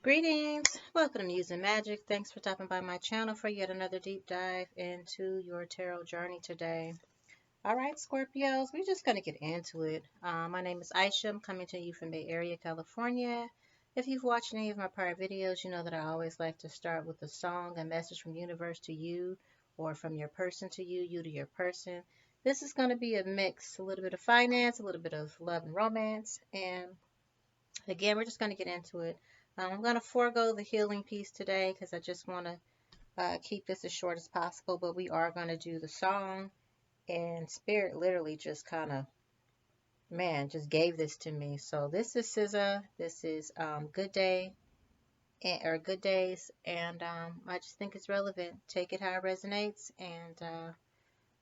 Greetings! Welcome to Muse and Magic. Thanks for stopping by my channel for yet another deep dive into your tarot journey today. All right, Scorpios, we're just going to get into it. My name is Aisha. I'm coming to you from Bay Area, California. If you've watched any of my prior videos, you know that I always like to start with a song, a message from universe to you, or from your person to you, you to your person. This is going to be a mix, a little bit of finance, a little bit of love and romance, and again, we're just going to get into it. I'm going to forego the healing piece today because I just want to keep this as short as possible, but we are going to do the song. And Spirit literally just kind of, man, just gave this to me. So this is SZA. This is Good Day or Good Days. And I just think it's relevant. Take it how it resonates. And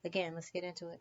again, let's get into it.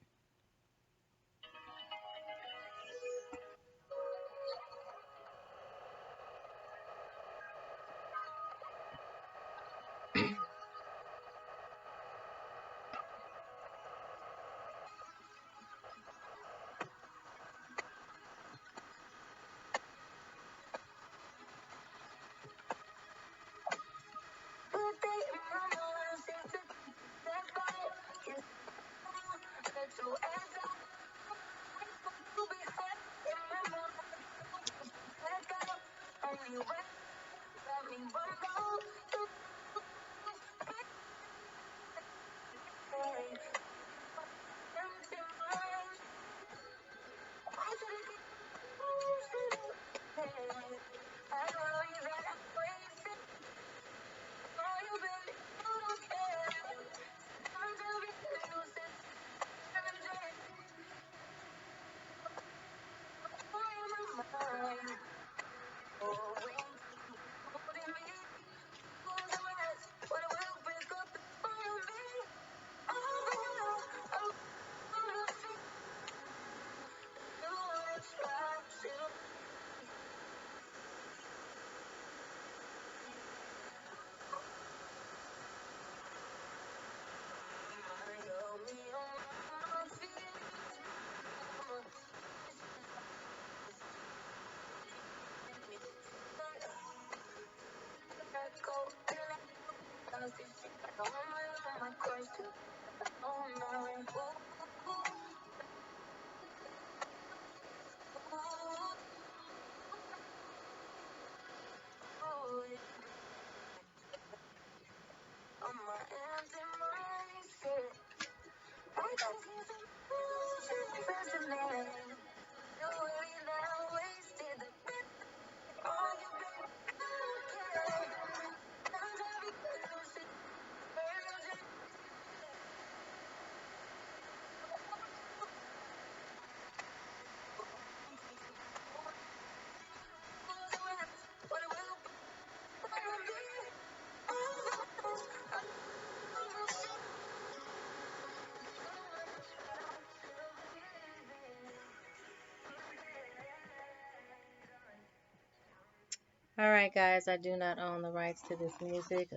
All right, guys, I do not own the rights to this music.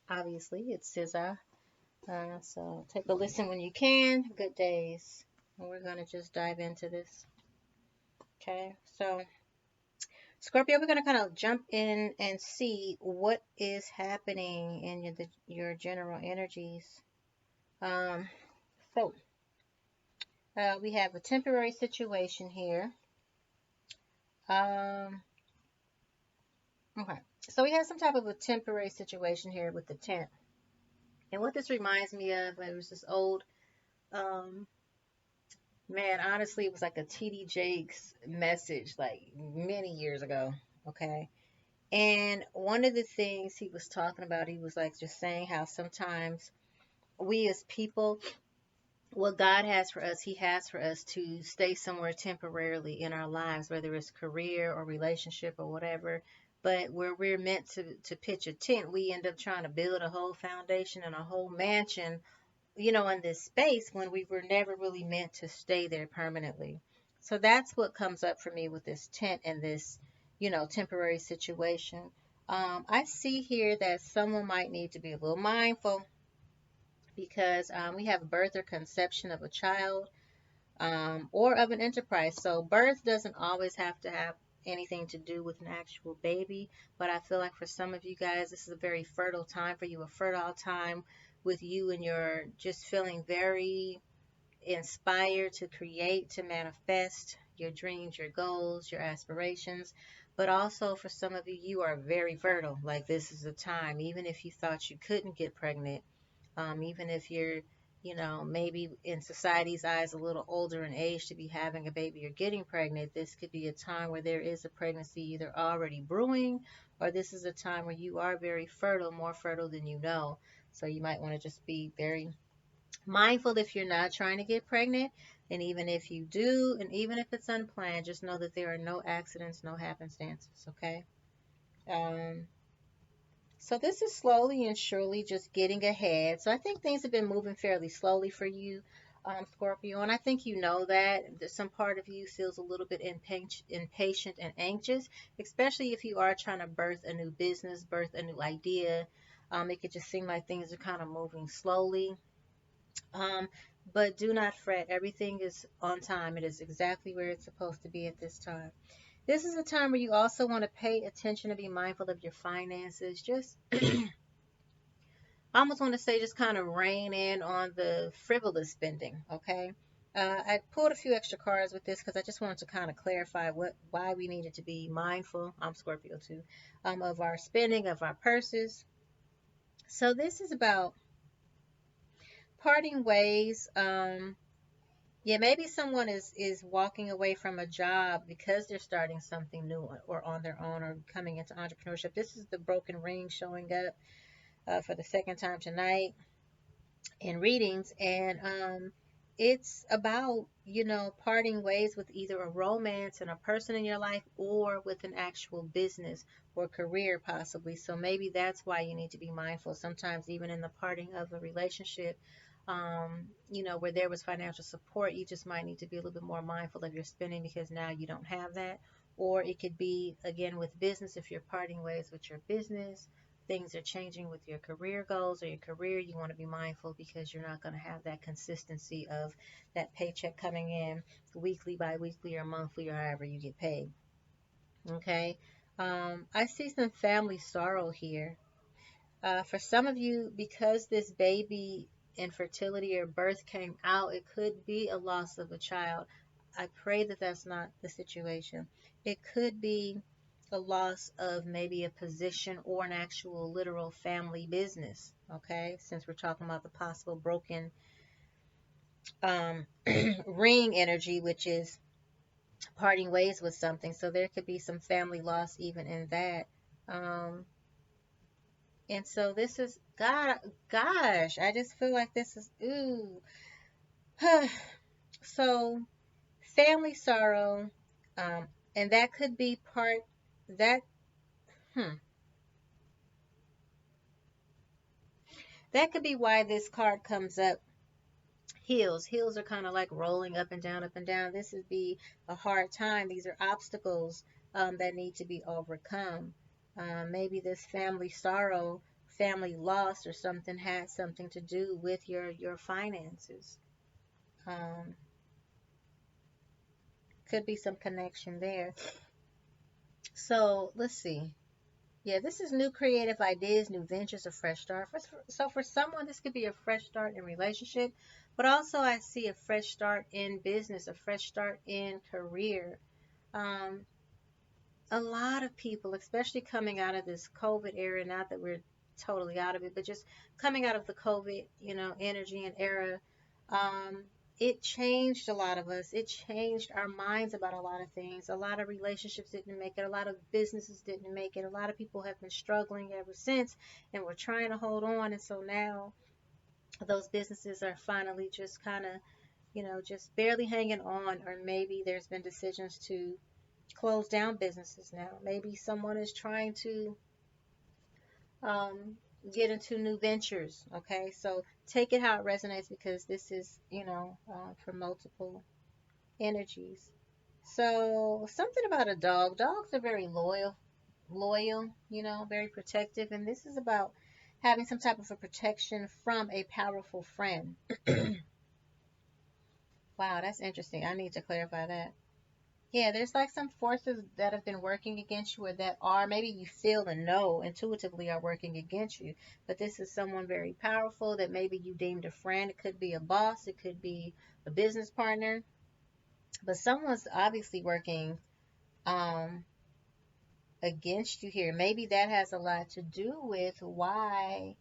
Obviously, it's SZA. So take a listen when you can. Good days. And we're going to just dive into this. Okay, so Scorpio, we're going to kind of jump in and see what is happening in your general energies. So we have a temporary situation here. Okay, so we have some type of a temporary situation here with the tent. And what this reminds me of, it was this old, man, honestly, it was like a TD Jakes message like many years ago. Okay. And one of the things he was talking about, he was like just saying how sometimes we as people, what God has for us, He has for us to stay somewhere temporarily in our lives, whether it's career or relationship or whatever. But where we're meant to pitch a tent, we end up trying to build a whole foundation and a whole mansion, in this space when we were never really meant to stay there permanently. So that's what comes up for me with this tent and this, temporary situation. I see here that someone might need to be a little mindful because we have birth or conception of a child or of an enterprise. So birth doesn't always have to have anything to do with an actual baby. But I feel like for some of you guys, this is a very fertile time for you, a fertile time with you and you're just feeling very inspired to create, to manifest your dreams, your goals, your aspirations. But also for some of you, you are very fertile. Like this is the time, even if you thought you couldn't get pregnant, even if you're, maybe in society's eyes a little older in age to be having a baby or getting pregnant, this could be a time where there is a pregnancy either already brewing, or this is a time where you are very fertile, more fertile than you know. So you might want to just be very mindful if you're not trying to get pregnant. And even if you do, and even if it's unplanned, just know that there are no accidents, no happenstances, okay? Um, so this is slowly and surely just getting ahead. So I think things have been moving fairly slowly for you, Scorpio, and I think you know that some part of you feels a little bit impatient and anxious, especially if you are trying to birth a new business, birth a new idea. It could just seem like things are kind of moving slowly. Um, but do not fret. Everything is on time. It is exactly where it's supposed to be at this time. This is a time where you also want to pay attention and be mindful of your finances. Just, I almost want to say, just kind of rein in on the frivolous spending, okay? I pulled a few extra cards with this because I just wanted to kind of clarify why we needed to be mindful. I'm Scorpio too, of our spending, of our purses. So this is about parting ways. Yeah, maybe someone is walking away from a job because they're starting something new or on their own or coming into entrepreneurship. This is the broken ring showing up for the second time tonight in readings, and it's about parting ways with either a romance and a person in your life or with an actual business or career possibly. So maybe that's why you need to be mindful. Sometimes even in the parting of a relationship, where there was financial support, you just might need to be a little bit more mindful of your spending because now you don't have that. Or it could be again with business, if you're parting ways with your business, things are changing with your career goals or your career, you want to be mindful because you're not going to have that consistency of that paycheck coming in weekly, bi-weekly, or monthly, or however you get paid. Okay. I see some family sorrow here. For some of you, because this baby infertility or birth came out, it could be a loss of a child. I pray that that's not the situation. It could be a loss of maybe a position or an actual literal family business. Okay, since we're talking about the possible broken um, ring energy, which is parting ways with something. So there could be some family loss even in that. Um, and so this is God, gosh, I just feel like this is ooh. So family sorrow, and that could be part that hmm, that could be why this card comes up. Heels are kind of like rolling up and down, up and down. This would be a hard time. These are obstacles that need to be overcome. Maybe this family sorrow, family loss, or something had something to do with your finances. Um, could be some connection there. So let's see. Yeah, this is new creative ideas, new ventures, a fresh start. So for someone, this could be a fresh start in relationship, but also I see a fresh start in business, a fresh start in career. Um, a lot of people, especially coming out of this COVID era, not that we're totally out of it, but just coming out of the COVID, energy and era, um, it changed a lot of us. It changed our minds about a lot of things. A lot of relationships didn't make it. A lot of businesses didn't make it. A lot of people have been struggling ever since, and we're trying to hold on. And so now those businesses are finally just kind of, just barely hanging on, or maybe there's been decisions to close down businesses now. Maybe someone is trying to um, get into new ventures. Okay, so take it how it resonates because this is, for multiple energies. So something about a dog. Dogs are very loyal, very protective, and this is about having some type of a protection from a powerful friend. Wow, that's interesting. I need to clarify that. Yeah, there's like some forces that have been working against you, or that are, maybe you feel and know intuitively are working against you. But this is someone very powerful that maybe you deemed a friend. It could be a boss, it could be a business partner, but someone's obviously working um, against you here. Maybe that has a lot to do with why,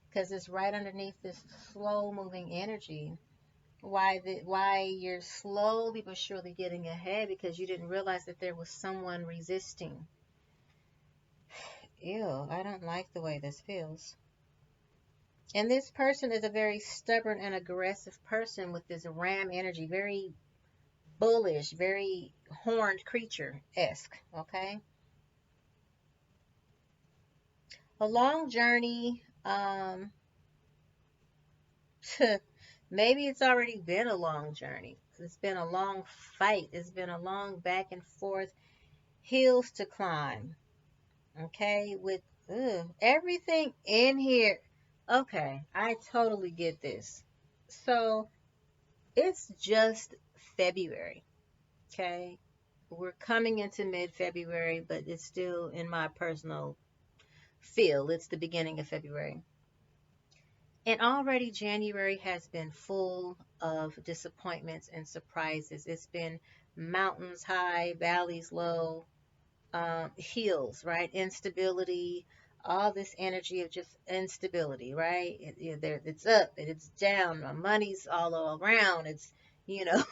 because it's right underneath this slow moving energy. Why you're slowly but surely getting ahead, because you didn't realize that there was someone resisting. Ew, I don't like the way this feels. And this person is a very stubborn and aggressive person with this ram energy, very bullish, very horned creature esque. Okay, a long journey. Maybe it's already been a long journey. It's been a long fight. It's been a long back and forth, hills to climb. Okay, with everything in here. Okay, I totally get this. So it's just February. Okay, we're coming into mid-February, but it's still, in my personal feel, it's the beginning of February. And already January has been full of disappointments and surprises. It's been mountains high, valleys low, heals, right? Instability, all this energy of just instability, right? It's up and it's down. My money's all around. It's, you know,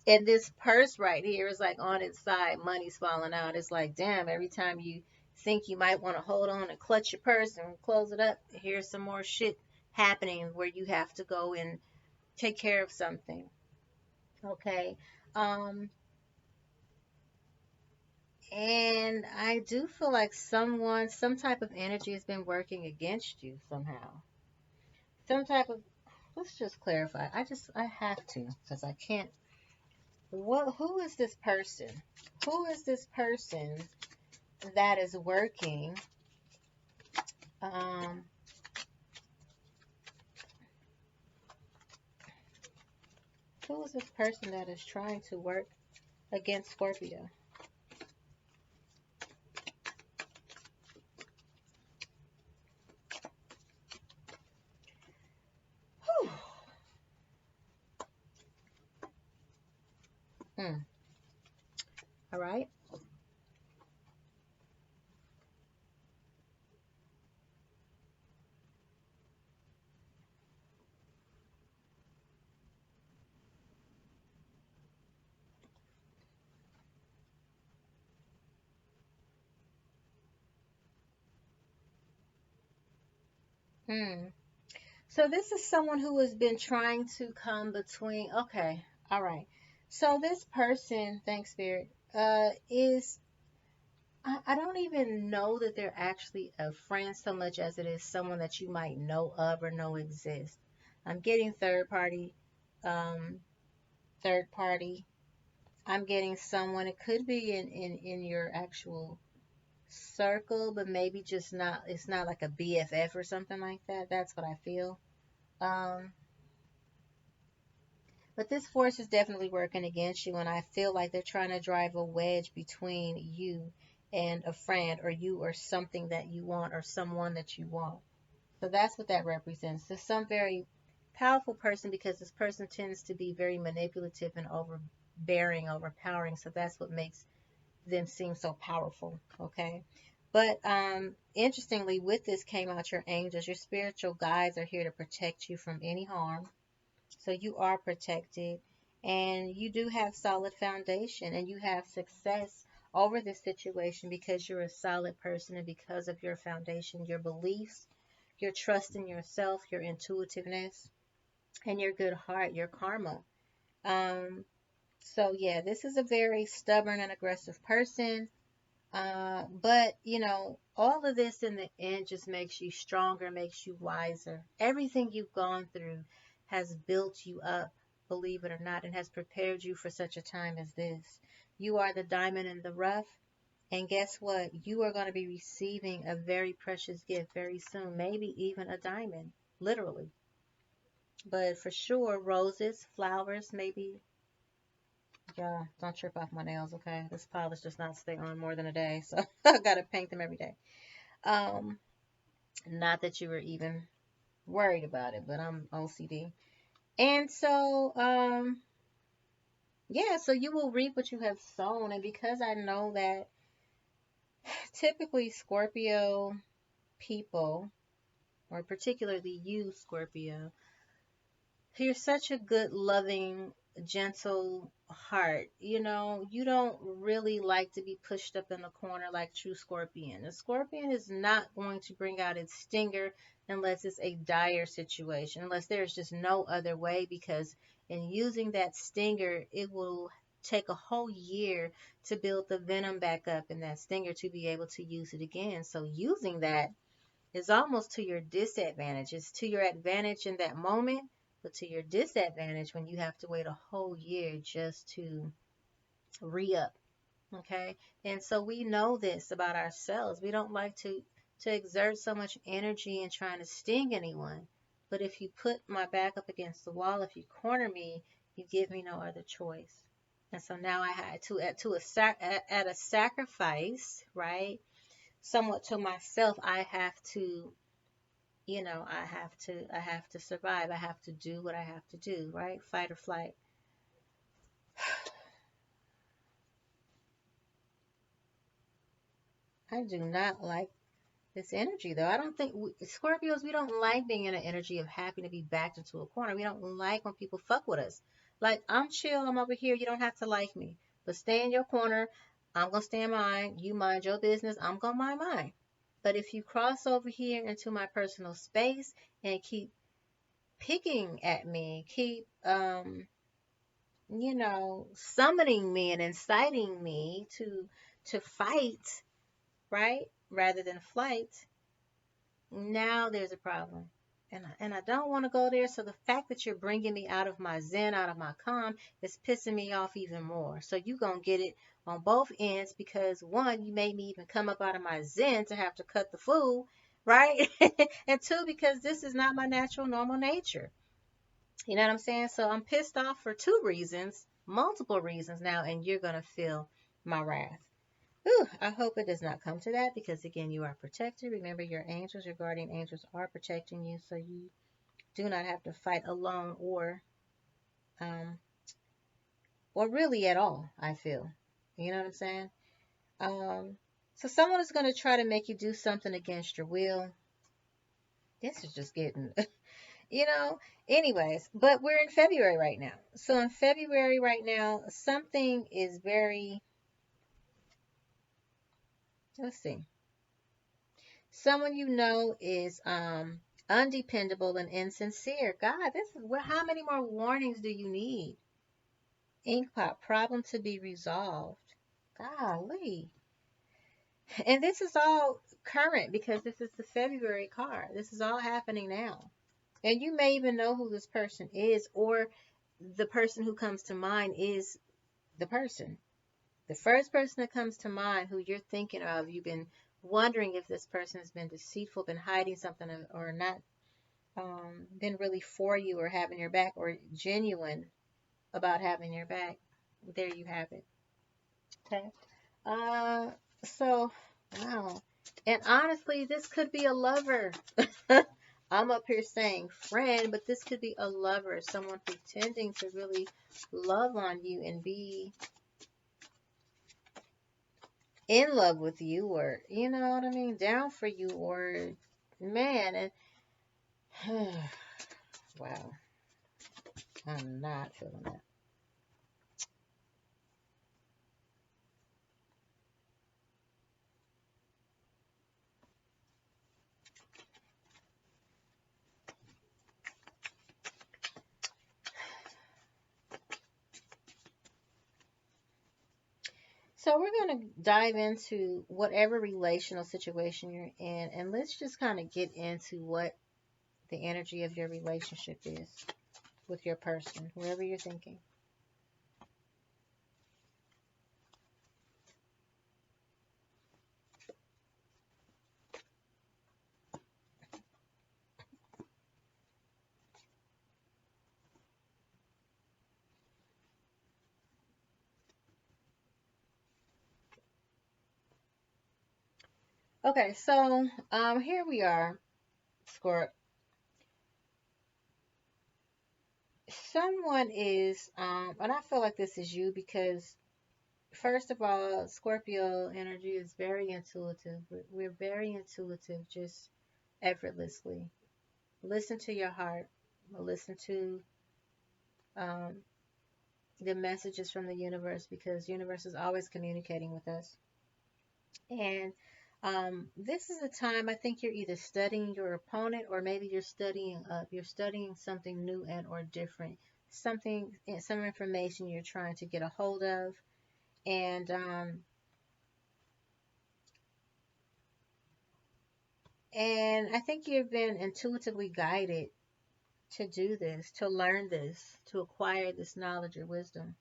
and this purse right here is like on its side, money's falling out. It's like, damn, every time you think you might want to hold on and clutch your purse and close it up, here's some more shit happening where you have to go and take care of something. Okay. Um, And I do feel like some type of energy has been working against you somehow. Some type of, let's just clarify. I have to, because I can't. Who is this person? Who is this person that is working? Um, who is this person that is trying to work against Scorpio? Whew. Hmm. All right. Hmm. So this is someone who has been trying to come between. Okay. All right. So this person, thanks Spirit, is, I don't even know that they're actually a friend so much as it is someone that you might know of or know exists. I'm getting um, third party. I'm getting someone. It could be in your actual circle, but maybe just not. It's not like a BFF or something like that. That's what I feel. Um, But this force is definitely working against you, and I feel like they're trying to drive a wedge between you and a friend, or you or something that you want, or someone that you want. So that's what that represents. There's some very powerful person, because this person tends to be very manipulative and overbearing, overpowering. So that's what makes them seem so powerful. Okay. But interestingly, with this came out your angels. Your spiritual guides are here to protect you from any harm. So you are protected, and you do have solid foundation, and you have success over this situation because you're a solid person, and because of your foundation, your beliefs, your trust in yourself, your intuitiveness, and your good heart, your karma. Um, so yeah, this is a very stubborn and aggressive person. But all of this in the end just makes you stronger, makes you wiser. Everything you've gone through has built you up, believe it or not, and has prepared you for such a time as this. You are the diamond in the rough, and guess what? You are going to be receiving a very precious gift very soon, maybe even a diamond, literally. But for sure, roses, flowers, maybe Yeah, don't trip off my nails, okay? This polish does not stay on more than a day, so I gotta paint them every day. Um, Not that you were even worried about it, but I'm OCD. And so, yeah, so you will reap what you have sown. And because I know that typically Scorpio people, or particularly you, Scorpio, you're such a good, loving, gentle heart. You know, you don't really like to be pushed up in the corner like true Scorpion. A Scorpion is not going to bring out its stinger unless it's a dire situation, unless there's just no other way, because in using that stinger, it will take a whole year to build the venom back up in that stinger to be able to use it again. So using that is almost to your disadvantage. It's to your advantage in that moment, but to your disadvantage when you have to wait a whole year just to re-up. Okay? And so we know this about ourselves. We don't like to exert so much energy in trying to sting anyone. But if you put my back up against the wall, if you corner me, you give me no other choice. And so now I had to at a sacrifice, right? Somewhat to myself, I have to, I have to survive. I have to do what I have to do, right? Fight or flight. I do not like this energy though. I don't think Scorpios, we don't like being in an energy of having to be backed into a corner. We don't like when people fuck with us. Like, I'm chill, I'm over here, you don't have to like me. But stay in your corner. I'm gonna stay in mine. You mind your business, I'm gonna mind mine. But if you cross over here into my personal space and keep picking at me, keep summoning me and inciting me to fight, right? Rather than flight, now there's a problem. And I don't want to go there. So the fact that you're bringing me out of my zen, out of my calm, is pissing me off even more. So you going to get it on both ends, because one, you made me even come up out of my zen to have to cut the food, right? And two, because this is not my natural, normal nature. You know what I'm saying? So I'm pissed off for two reasons, multiple reasons now, and you're going to feel my wrath. Ooh, I hope it does not come to that, because again, you are protected. Remember, your angels, your guardian angels are protecting you, so you do not have to fight alone, um or really at all, I feel. You know what I'm saying? Um so someone is going to try to make you do something against your will. This is just getting you know anyways, but we're in February right now. So in February right now, something is very, let's see, someone is undependable and insincere. God, this is what, how many more warnings do you need? Ink pop, problem to be resolved. Golly. And this is all current because this is the February card. This is all happening now. And you may even know who this person is, or the person who comes to mind is the person. The first person that comes to mind who you're thinking of, you've been wondering if this person has been deceitful, been hiding something, or not been really for you or having your back, or genuine about having your back. There you have it. Okay. Uh, so, wow. And honestly, this could be a lover. I'm up here saying friend, but this could be a lover, someone pretending to really love on you and be in love with you, or you know what I mean, down for you, or man, and wow, I'm not feeling that. So we're going to dive into whatever relational situation you're in, and let's just kind of get into what the energy of your relationship is with your person, whoever you're thinking. Okay, so here we are, Scorp. Someone is and I feel like this is you because first of all, Scorpio energy is very intuitive. We're very intuitive, just effortlessly. Listen to your heart. Listen to um, the messages from the universe because the universe is always communicating with us. And this is a time I think you're either studying your opponent or maybe you're studying up. You're studying something new and or different. Something, some information you're trying to get a hold of. And I think you've been intuitively guided to do this, to learn this, to acquire this knowledge or wisdom.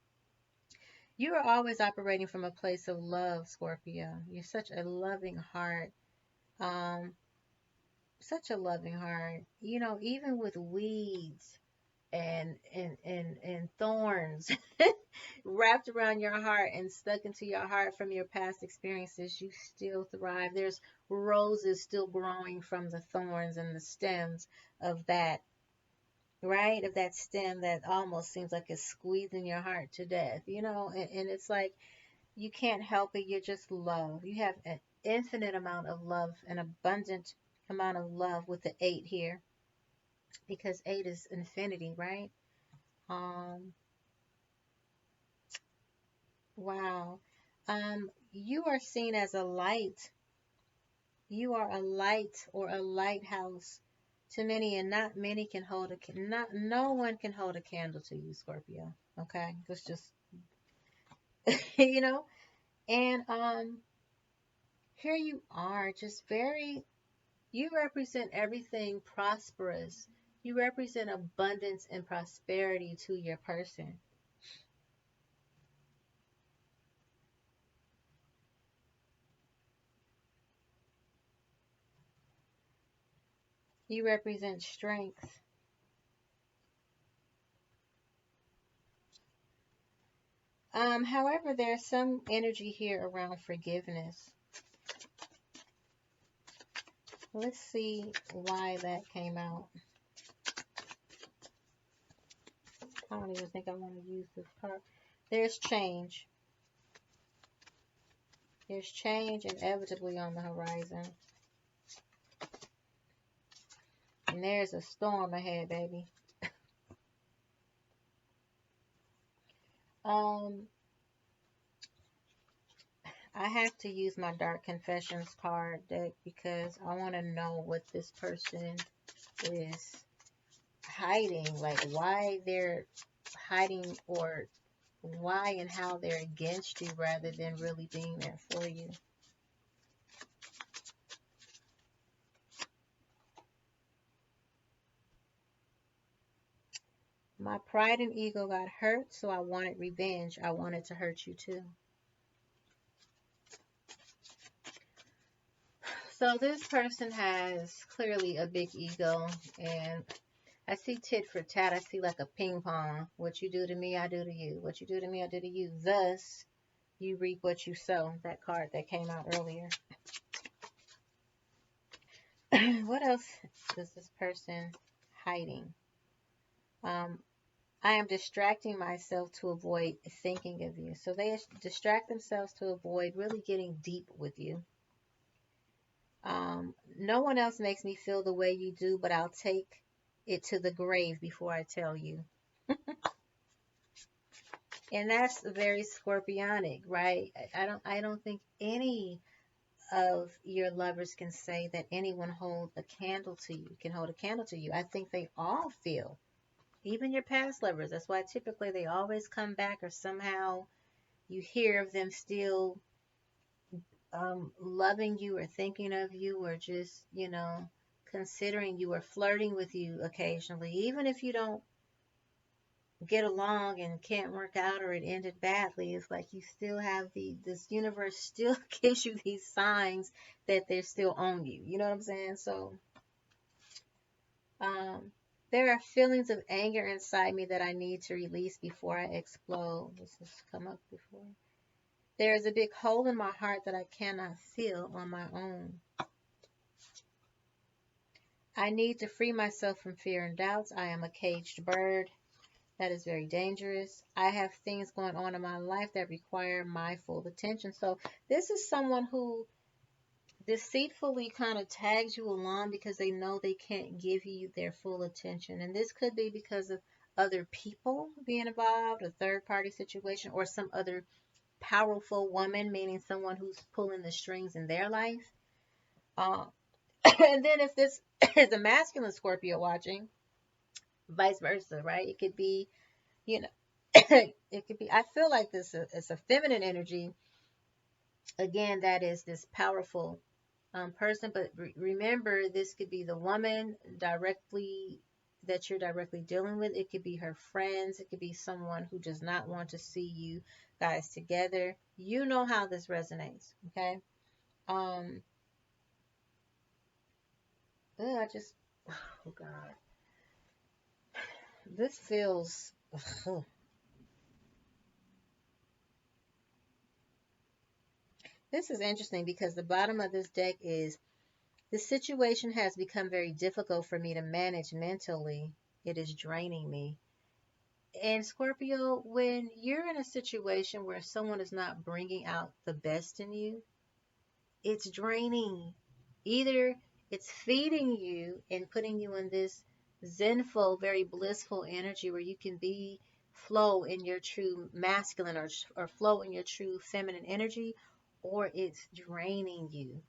You are always operating from a place of love, Scorpio. You're such a loving heart. Um, Such a loving heart. You know, even with weeds and thorns wrapped around your heart and stuck into your heart from your past experiences, you still thrive. There's roses still growing from the thorns and the stems of that, right? Of that stem that almost seems like it's squeezing your heart to death, you know? And it's like you can't help it. You're just love. You have an infinite amount of love, an abundant amount of love with the eight here because eight is infinity, right? Um, wow. You are seen as a light. You are a light or a lighthouse to many, and not many can hold not no one can hold a candle to you, Scorpio. Okay, that's just you know. And here you are, just very. You represent everything prosperous. You represent abundance and prosperity to your person. You represent strength. However, there's some energy here around forgiveness. Let's see why that came out. I don't even think I want to use this part. There's change. There's change inevitably on the horizon. And there's a storm ahead, baby. Um, I have to use my Dark Confessions card deck because I want to know what this person is hiding. Like why they're hiding or why and how they're against you rather than really being there for you. My pride and ego got hurt, so I wanted revenge. I wanted to hurt you too. So this person has clearly a big ego, and I see tit for tat. I see like a ping pong. What you do to me, I do to you. What you do to me, I do to you. Thus, you reap what you sow. That card that came out earlier. What else is this person hiding? Um, I am distracting myself to avoid thinking of you. So they distract themselves to avoid really getting deep with you. No one else makes me feel the way you do, but I'll take it to the grave before I tell you. And that's very scorpionic, right? I don't think any of your lovers can say that anyone hold a candle to you, can hold a candle to you. I think they all feel, even your past lovers. That's why typically they always come back or somehow you hear of them still loving you or thinking of you or just, considering you or flirting with you occasionally, even if you don't get along and can't work out or it ended badly. It's like you still have this universe still gives you these signs that they're still on you. You know what I'm saying? So um there are feelings of anger inside me that I need to release before I explode. This has come up before. There is a big hole in my heart that I cannot fill on my own. I need to free myself from fear and doubts. I am a caged bird. That is very dangerous. I have things going on in my life that require my full attention. So this is someone who deceitfully kind of tags you along because they know they can't give you their full attention. And this could be because of other people being involved, a third party situation, or some other powerful woman, meaning someone who's pulling the strings in their life. Uh, and then if this is a masculine Scorpio watching, vice versa, right? It could be, you know, it could be, I feel like this is a feminine energy. Again, that is this powerful person, but remember, this could be the woman directly that you're directly dealing with. It could be her friends. It could be someone who does not want to see you guys together. You know how this resonates, okay? Um, I just, oh God, this feels, this is interesting because the bottom of this deck is, the situation has become very difficult for me to manage mentally. It is draining me. And Scorpio, when you're in a situation where someone is not bringing out the best in you, it's draining. Either it's feeding you and putting you in this zenful, very blissful energy where you can be flow in your true masculine, or flow in your true feminine energy, or it's draining you.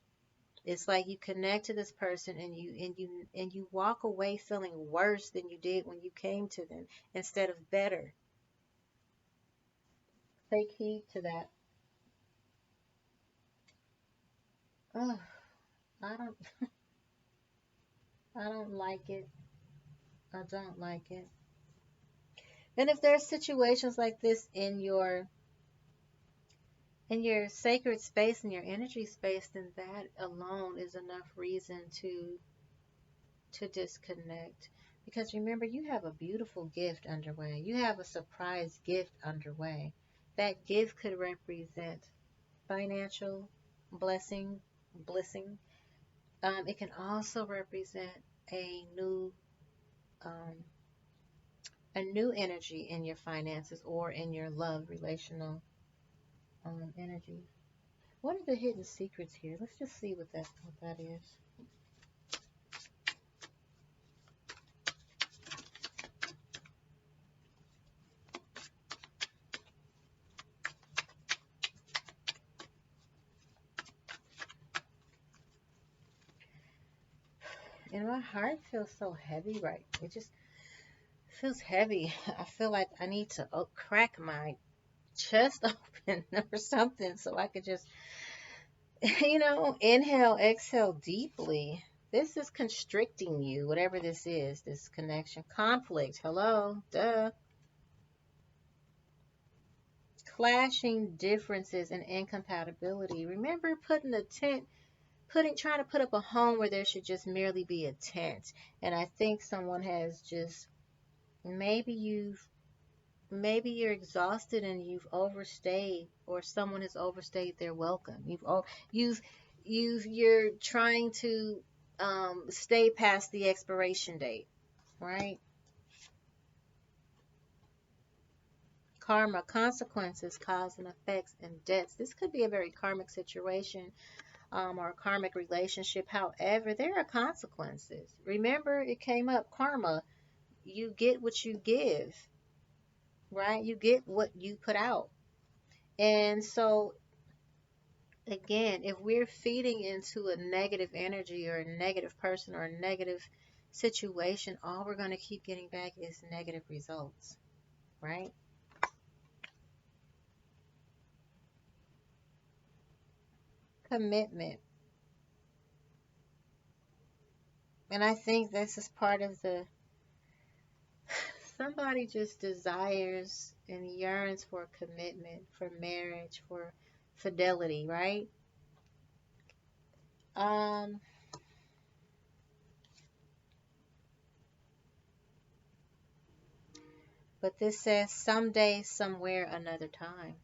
It's like you connect to this person and you walk away feeling worse than you did when you came to them instead of better. Take heed to that. Oh, I don't I don't like it. I don't like it. And if there's situations like this in your sacred space, in your energy space, then that alone is enough reason to disconnect. Because remember, you have a beautiful gift underway. You have a surprise gift underway. That gift could represent financial blessing, blessing. It can also represent a new um, a new energy in your finances or in your love relational energy. What are the hidden secrets here? Let's just see what that is. And my heart feels so heavy, right? It just feels heavy. I feel like I need to crack my chest open or something so I could just, inhale, exhale deeply. This is constricting you, whatever this is, this connection. Conflict, hello, duh. Clashing differences and incompatibility. Remember putting a tent, trying to put up a home where there should just merely be a tent. And I think someone has just, maybe you're exhausted and you've overstayed, or someone has overstayed their welcome. You've you're trying to stay past the expiration date, right? Karma, consequences, cause and effects, and debts. This could be a very karmic situation, or a karmic relationship. However, there are consequences. Remember, it came up karma. You get what you give, right? You get what you put out. And so, again, if we're feeding into a negative energy or a negative person or a negative situation, all we're going to keep getting back is negative results, right? Commitment. And I think this is part of the, somebody just desires and yearns for commitment, for marriage, for fidelity, right? Um, but this says someday, somewhere, another time.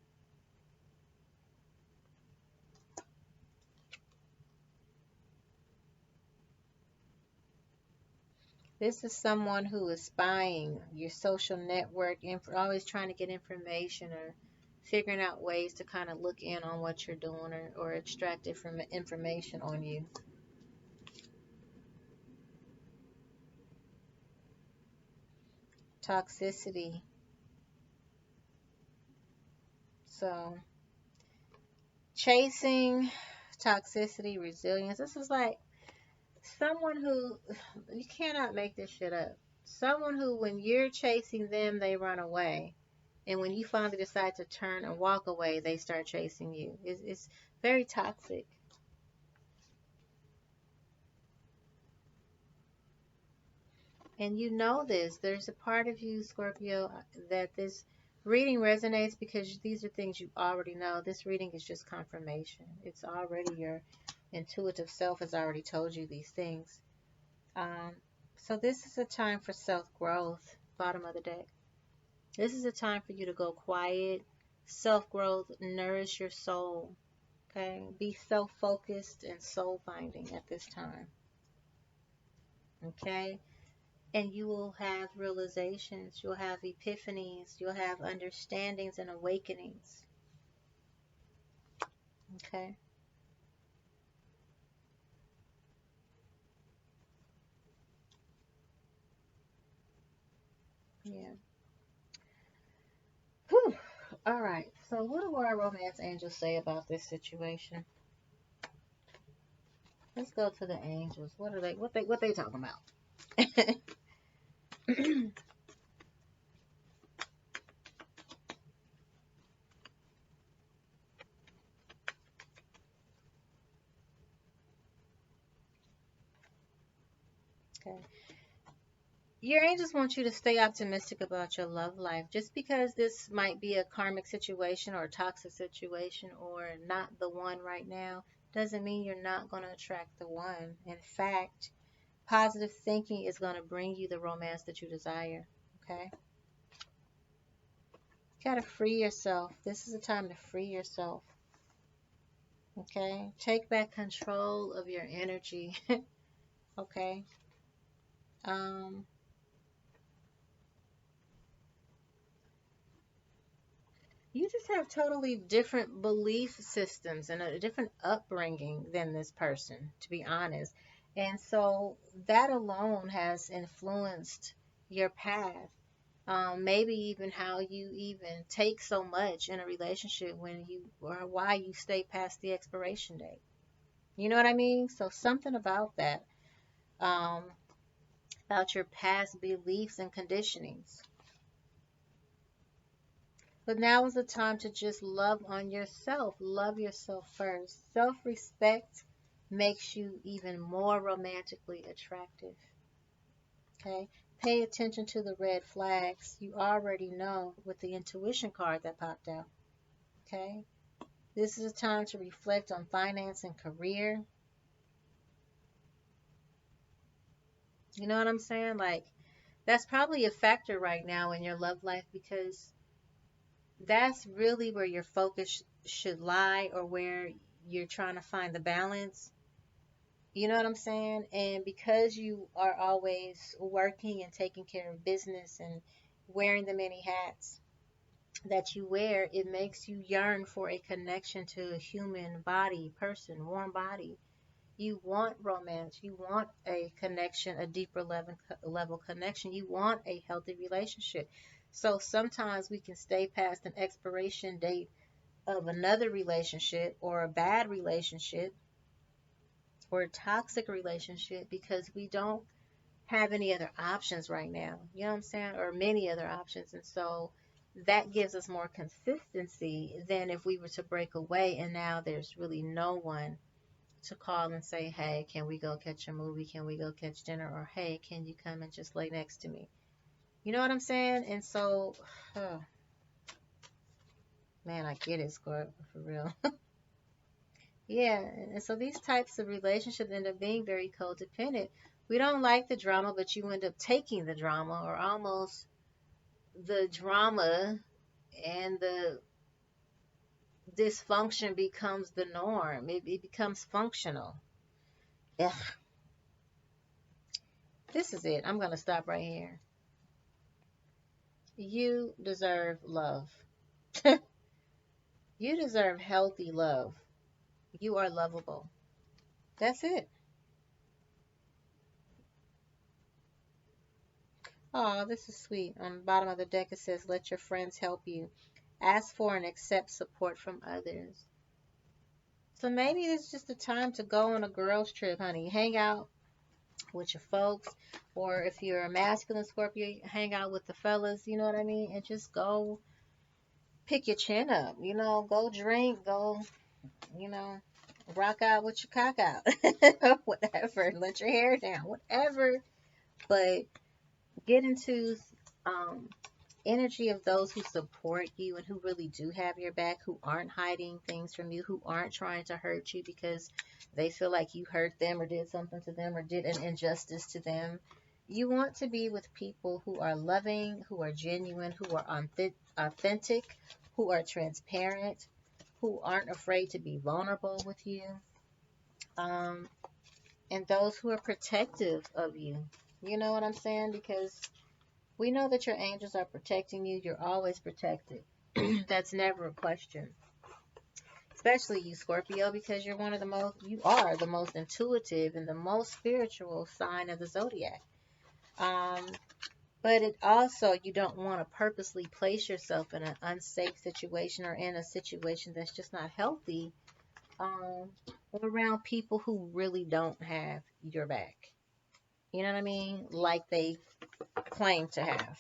This is someone who is spying your social network and always trying to get information or figuring out ways to kind of look in on what you're doing or extract different information on you. Toxicity. So, chasing, toxicity, resilience. This is like someone who, you cannot make this shit up. Someone who, when you're chasing them, they run away. And when you finally decide to turn and walk away, they start chasing you. It's very toxic. And you know this. There's a part of you, Scorpio, that this reading resonates because these are things you already know. This reading is just confirmation. It's already your intuitive self has already told you these things. Um, so this is a time for self-growth, bottom of the deck. This is a time for you to go quiet, self-growth, nourish your soul. Okay? Be self-focused and soul-finding at this time. Okay? And you will have realizations, you'll have epiphanies, you'll have understandings and awakenings. Okay? Yeah. Whew. All right. So what do our romance angels say about this situation? Let's go to the angels. What are they what they talking about? Okay. Your angels want you to stay optimistic about your love life. Just because this might be a karmic situation or a toxic situation or not the one right now, doesn't mean you're not going to attract the one. In fact, positive thinking is going to bring you the romance that you desire. Okay? You got to free yourself. This is a time to free yourself. Okay? Take back control of your energy. Okay? Um, you just have totally different belief systems and a different upbringing than this person, to be honest. And so that alone has influenced your path. Maybe even how you even take so much in a relationship when you or why you stay past the expiration date. You know what I mean? So something about that, um, about your past beliefs and conditionings. But now is the time to just love on yourself. Love yourself first. Self respect makes you even more romantically attractive. Okay? Pay attention to the red flags. You already know with the intuition card that popped out. Okay? This is a time to reflect on finance and career. You know what I'm saying? Like, that's probably a factor right now in your love life because that's really where your focus should lie or where you're trying to find the balance. You know what I'm saying? And because you are always working and taking care of business and wearing the many hats that you wear, it makes you yearn for a connection to a human body, person, warm body. You want romance. You want a connection, a deeper level connection. You want a healthy relationship. So sometimes we can stay past an expiration date of another relationship or a bad relationship or a toxic relationship because we don't have any other options right now. You know what I'm saying? Or many other options. And so that gives us more consistency than if we were to break away and now there's really no one to call and say, hey, can we go catch a movie? Can we go catch dinner? Or hey, can you come and just lay next to me? You know what I'm saying? And so, oh, man, I get it, Scorp, for real. Yeah, and so these types of relationships end up being very codependent. We don't like the drama, but you end up taking the drama or almost the drama and the dysfunction becomes the norm. It becomes functional. Ugh. This is it. I'm going to stop right here. You deserve love. You deserve healthy love. You are lovable. That's it. Oh, this is sweet. On the bottom of the deck, it says, let your friends help you. Ask for and accept support from others. So maybe it's just a time to go on a girls' trip, honey. Hang out with your folks. Or if you're a masculine Scorpio, hang out with the fellas, you know what I mean? And just go pick your chin up, go drink, go, you know, rock out with your cock out. Whatever. Let your hair down. Whatever. But get into um, energy of those who support you and who really do have your back, who aren't hiding things from you, who aren't trying to hurt you because they feel like you hurt them or did something to them or did an injustice to them. You want to be with people who are loving, who are genuine, who are authentic, who are transparent, who aren't afraid to be vulnerable with you, um, and those who are protective of you. You know what I'm saying? Because we know that your angels are protecting you. You're always protected. That's never a question. Especially you, Scorpio, because you are the most intuitive and the most spiritual sign of the zodiac. Um, but it also, you don't want to purposely place yourself in an unsafe situation or in a situation that's just not healthy, um, around people who really don't have your back. You know what I mean? Like they claim to have.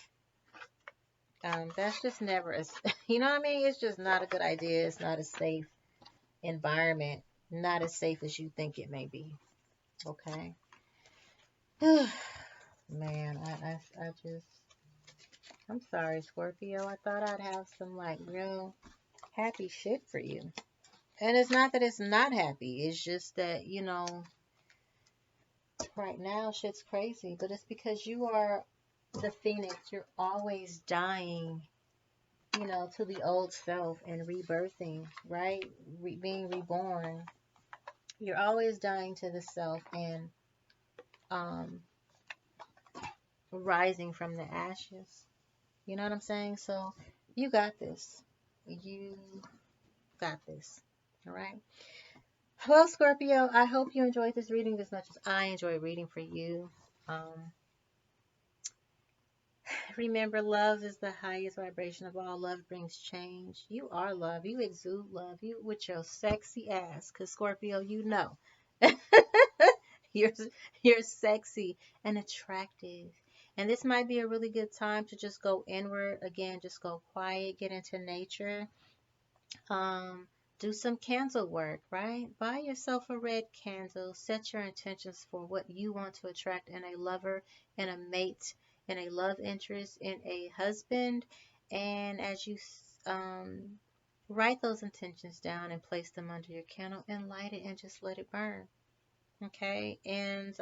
That's just never as, you know what I mean? It's just not a good idea. It's not a safe environment. Not as safe as you think it may be. Okay. Man, I just, I'm sorry, Scorpio. I thought I'd have some like real happy shit for you. And it's not that it's not happy. It's just that, right now shit's crazy. But it's because you are the phoenix. You're always dying, to the old self and rebirthing, right? Being reborn. You're always dying to the self and um, rising from the ashes. You know what I'm saying? So you got this. You got this. All right. Well, Scorpio, I hope you enjoyed this reading as much as I enjoy reading for you. Remember, love is the highest vibration of all. Love brings change. You are love. You exude love. You with your sexy ass. Because Scorpio, you know. you're, you're sexy and attractive. And this might be a really good time to just go inward. Again, just go quiet. Get into nature. Um, do some candle work, right? Buy yourself a red candle. Set your intentions for what you want to attract in a lover, in a mate, in a love interest, in a husband. And as you write those intentions down and place them under your candle and light it and just let it burn. Okay? And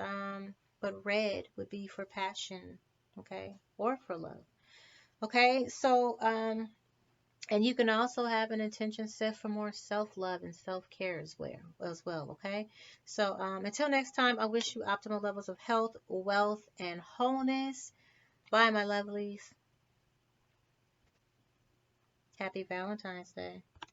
but red would be for passion, okay? Or for love. Okay? So and you can also have an intention set for more self-love and self-care as well, okay? So until next time, I wish you optimal levels of health, wealth, and wholeness. Bye, my lovelies. Happy Valentine's Day.